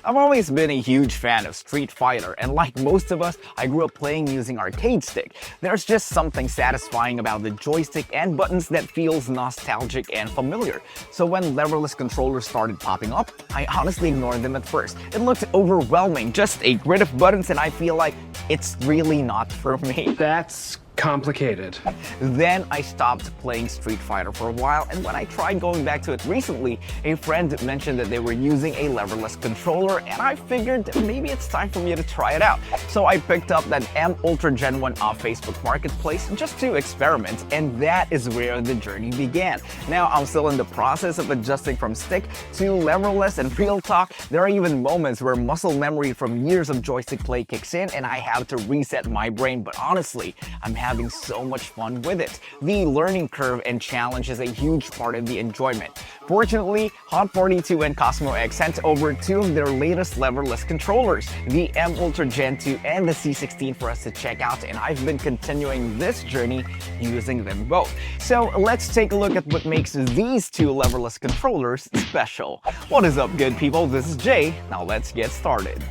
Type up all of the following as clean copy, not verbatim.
I've always been a huge fan of Street Fighter, and like most of us, I grew up playing using arcade stick. There's just something satisfying about the joystick and buttons that feels nostalgic and familiar. So when leverless controllers started popping up, I honestly ignored them at first. It looked overwhelming, just a grid of buttons, and I feel like it's really not for me. That's complicated. Then I stopped playing Street Fighter for a while, and when I tried going back to it recently, a friend mentioned that they were using a leverless controller, and I figured maybe it's time for me to try it out. So I picked up that M Ultra Gen 1 off Facebook Marketplace just to experiment, and that is where the journey began. Now I'm still in the process of adjusting from stick to leverless, and real talk, there are even moments where muscle memory from years of joystick play kicks in and I have to reset my brain, but honestly, I'm having so much fun with it. The learning curve and challenge is a huge part of the enjoyment. Fortunately, Hot42 and CosmoX sent over two of their latest leverless controllers, the M Ultra Gen 2 and the C16 for us to check out, and I've been continuing this journey using them both. So let's take a look at what makes these two leverless controllers special. What is up, good people? This is Jay. Now let's get started.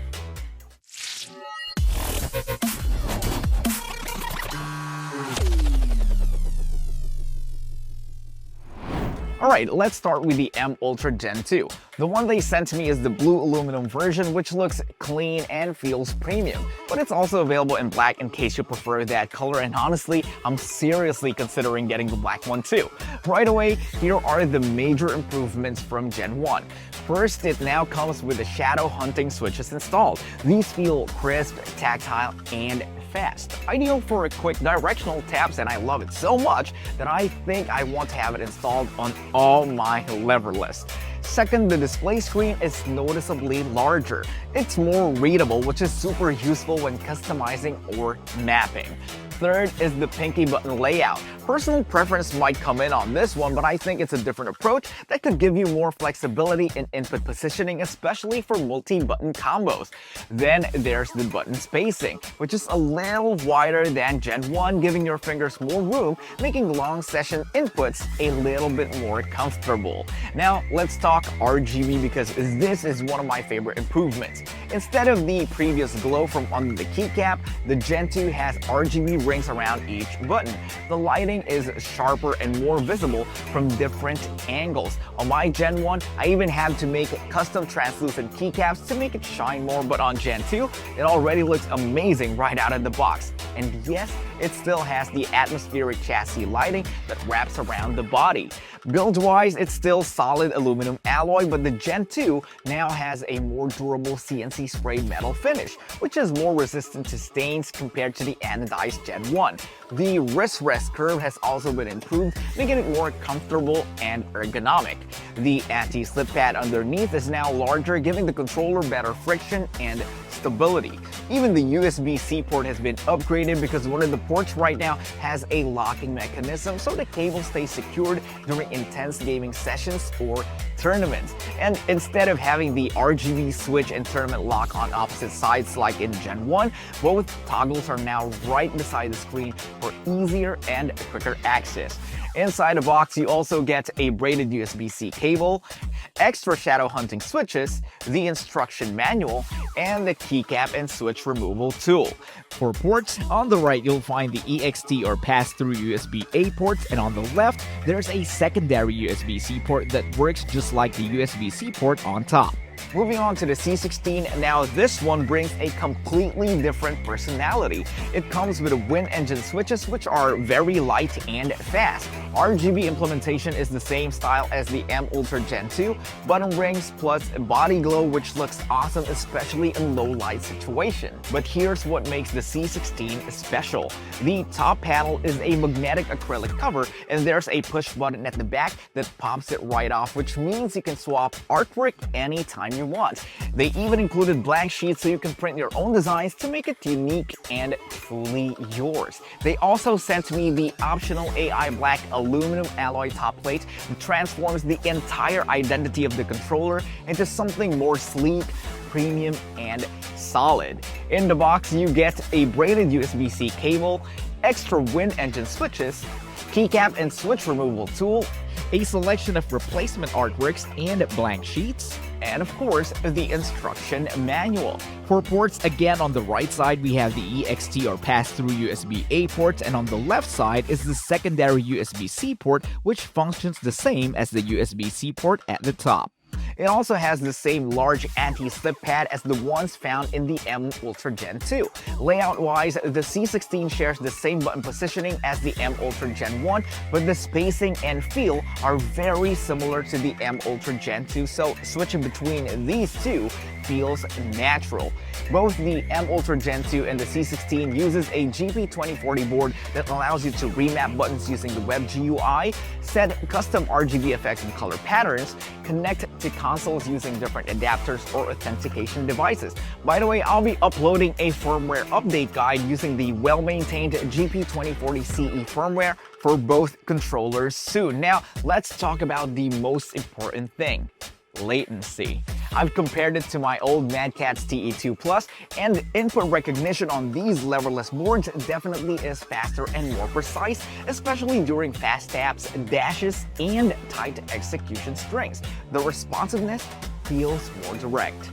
Alright, let's start with the M Ultra Gen 2. The one they sent to me is the blue aluminum version, which looks clean and feels premium. But it's also available in black in case you prefer that color, and honestly, I'm seriously considering getting the black one too. Right away, here are the major improvements from Gen 1. First, it now comes with the shadow hunting switches installed. These feel crisp, tactile, and fast. Ideal for quick directional taps, and I love it so much that I think I want to have it installed on all my leverless. Second, the display screen is noticeably larger. It's more readable, which is super useful when customizing or mapping. Third is the pinky button layout. Personal preference might come in on this one, but I think it's a different approach that could give you more flexibility in input positioning, especially for multi-button combos. Then there's the button spacing, which is a little wider than Gen 1, giving your fingers more room, making long session inputs a little bit more comfortable. Now let's talk RGB, because this is one of my favorite improvements. Instead of the previous glow from under the keycap, the Gen 2 has RGB rings around each button. The lighting is sharper and more visible from different angles. On my Gen 1, I even had to make custom translucent keycaps to make it shine more, but on Gen 2, it already looks amazing right out of the box. And yes, it still has the atmospheric chassis lighting that wraps around the body. Build-wise, it's still solid aluminum alloy, but the Gen 2 now has a more durable CNC sprayed metal finish, which is more resistant to stains compared to the anodized Gen 1. The wrist rest curve has also been improved, making it more comfortable and ergonomic. The anti-slip pad underneath is now larger, giving the controller better friction and stability. Even the USB-C port has been upgraded because one of the ports right now has a locking mechanism, so the cable stays secured during intense gaming sessions or tournaments. And instead of having the RGB switch and tournament lock on opposite sides like in Gen 1, both toggles are now right beside the screen for easier and quicker access. Inside the box, you also get a braided USB-C cable, extra shadow hunting switches, the instruction manual, and the keycap and switch removal tool. For ports, on the right you'll find the EXT or pass-through USB-A ports, and on the left there's a secondary USB-C port that works just like the USB-C port on top. Moving on to the C16, now this one brings a completely different personality. It comes with wind engine switches, which are very light and fast. RGB implementation is the same style as the M Ultra Gen 2, button rings plus body glow, which looks awesome, especially in low light situation. But here's what makes the C16 special. The top panel is a magnetic acrylic cover, and there's a push button at the back that pops it right off, which means you can swap artwork anytime you want. They even included blank sheets so you can print your own designs to make it unique and truly yours. They also sent me the optional AI black aluminum alloy top plate that transforms the entire identity of the controller into something more sleek, premium, and solid. In the box, you get a braided USB-C cable, extra wind engine switches, keycap and switch removal tool, a selection of replacement artworks and blank sheets, and of course, the instruction manual. For ports, again on the right side we have the EXT or pass-through USB-A port, and on the left side is the secondary USB-C port, which functions the same as the USB-C port at the top. It also has the same large anti-slip pad as the ones found in the M Ultra Gen 2. Layout-wise, the C16 shares the same button positioning as the M Ultra Gen 1, but the spacing and feel are very similar to the M Ultra Gen 2, so switching between these two feels natural. Both the M Ultra Gen 2 and the C16 uses a GP2040 board that allows you to remap buttons using the web GUI, set custom RGB effects and color patterns, connect to consoles using different adapters or authentication devices. By the way, I'll be uploading a firmware update guide using the well-maintained GP2040 CE firmware for both controllers soon. Now, let's talk about the most important thing: latency. I've compared it to my old Mad Catz TE2 Plus, and input recognition on these leverless boards definitely is faster and more precise, especially during fast taps, dashes, and tight execution strings. The responsiveness feels more direct.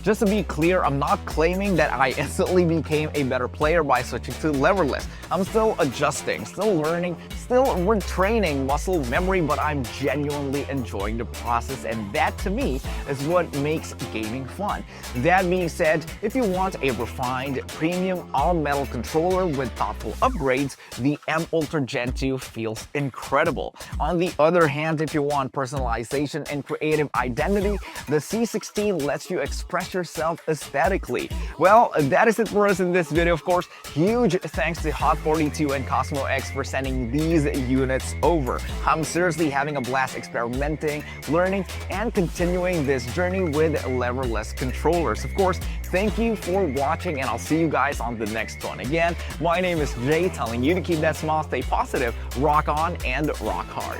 Just to be clear, I'm not claiming that I instantly became a better player by switching to leverless. I'm still adjusting, still learning, still retraining muscle memory, but I'm genuinely enjoying the process, and that to me is what makes gaming fun. That being said, if you want a refined, premium, all-metal controller with thoughtful upgrades, the M Ultra Gen 2 feels incredible. On the other hand, if you want personalization and creative identity, the C16 lets you express yourself aesthetically. Well, that is it for us in this video, of course. Huge thanks to Hot42 and CosmoX for sending these units over. I'm seriously having a blast experimenting, learning, and continuing this journey with leverless controllers. Of course, thank you for watching, and I'll see you guys on the next one. Again, my name is Jay, telling you to keep that smile, stay positive, rock on, and rock hard.